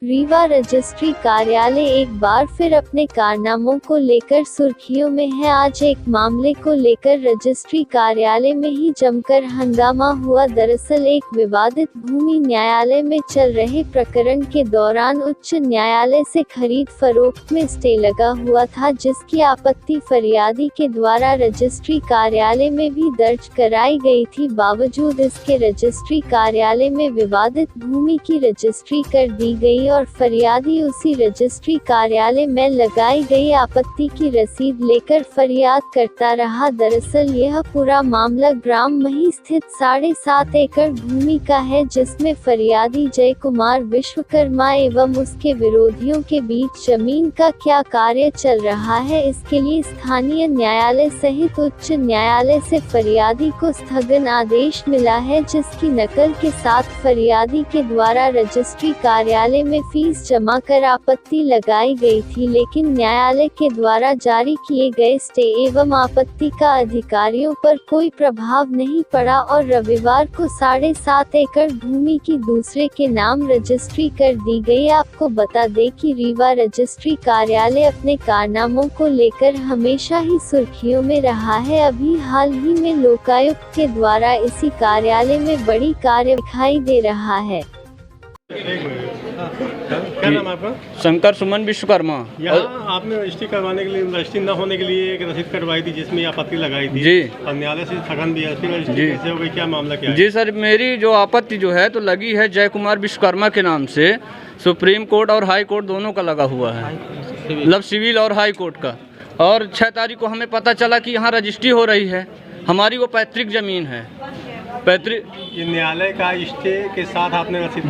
Rewa registry कार्यालय एक बार फिर अपने कारनामों को लेकर सुर्खियों में है। आज एक मामले को लेकर रजिस्ट्री कार्यालय में ही जमकर हंगामा हुआ। दरअसल एक विवादित भूमि न्यायालय में चल रहे प्रकरण के दौरान उच्च न्यायालय से खरीद फरोख्त में स्टे लगा हुआ था, जिसकी आपत्ति फरियादी के द्वारा रजिस्ट्री कार्यालय में भी दर्ज कराई गई थी। बावजूद इसके रजिस्ट्री कार्यालय में विवादित भूमि की रजिस्ट्री कर दी गई और फरियादी उसी रजिस्ट्री कार्यालय में लगाई गई आपत्ति की रसीद लेकर फरियाद करता रहा। दरअसल यह पूरा मामला ग्राम मही स्थित 7.5 एकड़ भूमि का है, जिसमें फरियादी जय कुमार विश्वकर्मा एवं उसके विरोधियों के बीच जमीन का क्या कार्य चल रहा है, इसके लिए स्थानीय न्यायालय सहित उच्च न्यायालय से फरियादी को स्थगन आदेश मिला है, जिसकी नकल के साथ फरियादी के द्वारा रजिस्ट्री कार्यालय में फीस जमा कर आपत्ति लगाई गई थी, लेकिन न्यायालय के द्वारा जारी किए गए स्टे एवं आपत्ति का अधिकारियों पर कोई प्रभाव नहीं पड़ा और रविवार को 7.5 एकड़ भूमि की दूसरे के नाम रजिस्ट्री कर दी गई। आपको बता दें कि रीवा रजिस्ट्री कार्यालय अपने कारनामों को लेकर हमेशा ही सुर्खियों में रहा है। अभी हाल ही में लोकायुक्त के द्वारा इसी कार्यालय में बड़ी कार्रवाई दे रहा है। क्या नाम है आपका? शंकर सुमन विश्वकर्मा। यहाँ आपने रजिस्ट्री करवाने के लिए, रजिस्ट्री न होने के लिए एक रसीद कटवाई थी जिसमें आपत्ति लगाई थी जी, और न्यायालय से स्थगन दिया, फिर रजिस्ट्री कैसे हो गई, क्या मामला क्या है? जी सर, मेरी जो आपत्ति जो है तो लगी है जय कुमार विश्वकर्मा के नाम से। सुप्रीम कोर्ट और हाई कोर्ट दोनों का लगा हुआ है, मतलब सिविल और हाई कोर्ट का। और 6 तारीख को हमें पता चला कि यहाँ रजिस्ट्री हो रही है, हमारी वो पैतृक जमीन है। ये न्यायालय का स्टे के साथ आपने रसीद?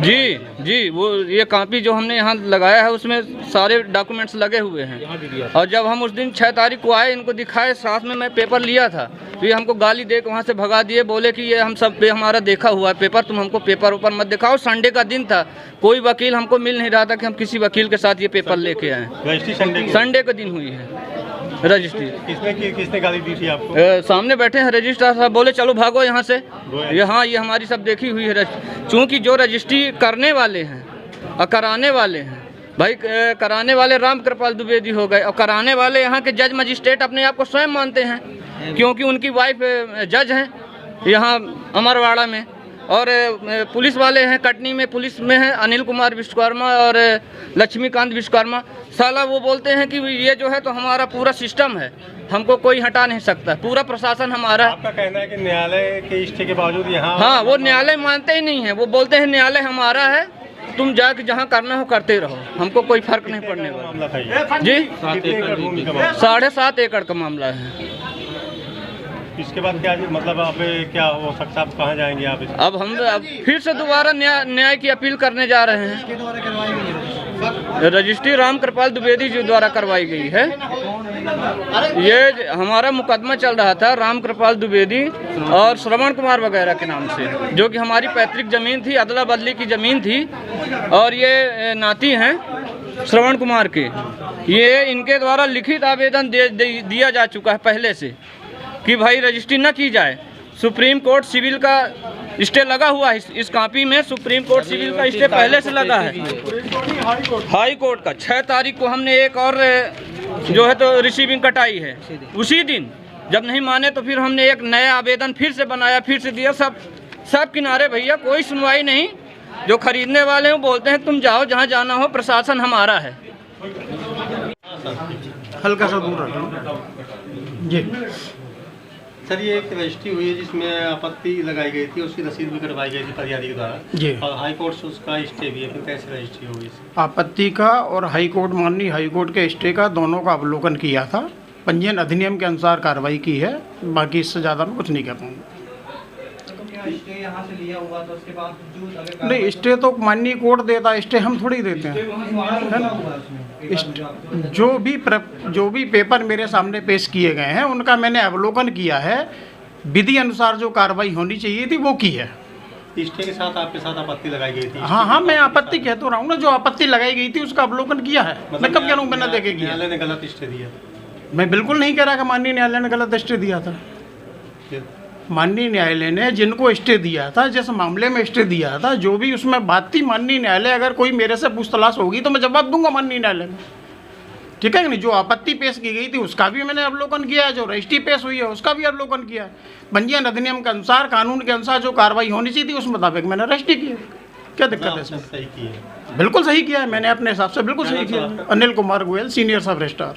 जी, वो ये कॉपी जो हमने यहाँ लगाया है उसमें सारे डॉक्यूमेंट्स लगे हुए हैं। और जब हम उस दिन 6 तारीख को आए, इनको दिखाए, साथ में मैं पेपर लिया था, तो ये हमको गाली दे के वहाँ से भगा दिए। बोले कि ये हम सब पे हमारा देखा हुआ है पेपर, तुम हमको पेपर ऊपर मत दिखाओ। संडे का दिन था, कोई वकील हमको मिल नहीं रहा था कि हम किसी वकील के साथ ये पेपर लेके आए। रजिस्ट्री संडे के दिन हुई है रजिस्ट्री। किसने गाली दी थी आपको? सामने बैठे हैं रजिस्ट्रार साहब, बोले चलो भागो यहाँ से। हाँ, ये हमारी सब देखी हुई है। चूँकि जो रजिस्ट्री करने वाले हैं और कराने वाले हैं, भाई कराने वाले राम कृपाल द्विवेदी हो गए और कराने वाले यहाँ के जज मजिस्ट्रेट अपने आप को स्वयं मानते हैं, क्योंकि उनकी वाइफ जज हैं यहाँ अमरवाड़ा में। और पुलिस वाले हैं कटनी में, पुलिस में है अनिल कुमार विश्वकर्मा और लक्ष्मीकांत विश्वकर्मा। साला वो बोलते हैं कि ये जो है तो हमारा पूरा सिस्टम है, हमको कोई हटा नहीं सकता, पूरा प्रशासन हमारा। आपका कहना है कि न्यायालय के स्टे के बावजूद यहाँ? हाँ, वो न्यायालय मानते ही नहीं है। वो बोलते हैं न्यायालय हमारा है, तुम जाके जहाँ करना हो करते रहो, हमको कोई फर्क नहीं पड़ने वाला। जी, 7.5 एकड़ का मामला है। इसके बाद क्या मतलब आप क्या हो सकता है, आप कहाँ जाएंगे आप? अब हम फिर से दोबारा न्याय की अपील करने जा रहे हैं। रजिस्ट्री राम कृपाल द्विवेदी जी द्वारा करवाई गई है। ये हमारा मुकदमा चल रहा था राम कृपाल द्विवेदी और श्रवण कुमार वगैरह के नाम से, जो कि हमारी पैतृक जमीन थी, अदला बदली की जमीन थी। और ये नाती हैं श्रवण कुमार के। ये इनके द्वारा लिखित आवेदन दिया जा चुका है पहले से कि भाई रजिस्ट्री न की जाए। सुप्रीम कोर्ट सिविल का स्टे लगा हुआ है इस कॉपी में। सुप्रीम कोर्ट सिविल का स्टे पहले से लगा है। हाई कोर्ट का 6 तारीख को हमने एक और जो है तो रिसीविंग कटाई है। उसी दिन जब नहीं माने तो फिर हमने एक नया आवेदन फिर से बनाया, फिर से दिया। सब किनारे भैया, कोई सुनवाई नहीं। जो खरीदने वाले हैं बोलते हैं तुम जाओ जहाँ जाना हो, प्रशासन हमारा है। हल्का सा दूर रखो जी। सर, ये एक रजिस्ट्री हुई है जिसमें आपत्ति लगाई गई थी, उसकी रसीद भी करवाई गई थी फरियादी के द्वारा जी, और हाई कोर्ट से उसका स्टे भी है। फिर कैसे रजिस्ट्री होगी? आपत्ति का और हाई कोर्ट, माननीय हाई कोर्ट के स्टे का, दोनों का अवलोकन किया था। पंजीयन अधिनियम के अनुसार कार्रवाई की है। बाकी इससे ज़्यादा मैं कुछ नहीं कह पाऊँगा। यहाँ से लिया हुआ तो उसके बाद नहीं, स्टे तो माननीय कोर्ट देता है, स्टे हम थोड़ी देते हैं, है ना। जो भी पेपर मेरे सामने पेश किए गए हैं उनका मैंने अवलोकन किया है। विधि अनुसार जो कार्रवाई होनी चाहिए थी वो की है। स्टे के साथ आपके साथ आपत्ति लगाई गई थी? हाँ, मैं आपत्ति कह तो रहा हूँ ना, जो आपत्ति लगाई गई थी उसका अवलोकन किया है। मतलब मैं कब कह रहा हूँ बिना देखे किया? न्यायालय ने गलत स्टे दिया? मैं बिल्कुल नहीं कह रहा कि माननीय न्यायालय ने गलत स्टे दिया था। माननीय न्यायालय ने जिनको स्टे दिया था, जिस मामले में स्टे दिया था, जो भी उसमें बात थी, माननीय न्यायालय अगर कोई मेरे से पूछताछ होगी तो मैं जवाब दूंगा माननीय न्यायालय में, ठीक है कि नहीं। जो आपत्ति पेश की गई थी उसका भी मैंने अवलोकन किया है, जो रजिस्ट्री पेश हुई है उसका भी अवलोकन किया है। पंजीयन अधिनियम के अनुसार, कानून के अनुसार जो कार्रवाई होनी चाहिए थी उस मुताबिक मैंने रजिस्ट्री की है। क्या दिक्कत है इसमें? सही की है। बिल्कुल सही किया है मैंने, अपने हिसाब से बिल्कुल सही किया है। अनिल कुमार गोयल, सीनियर सब रजिस्ट्रार।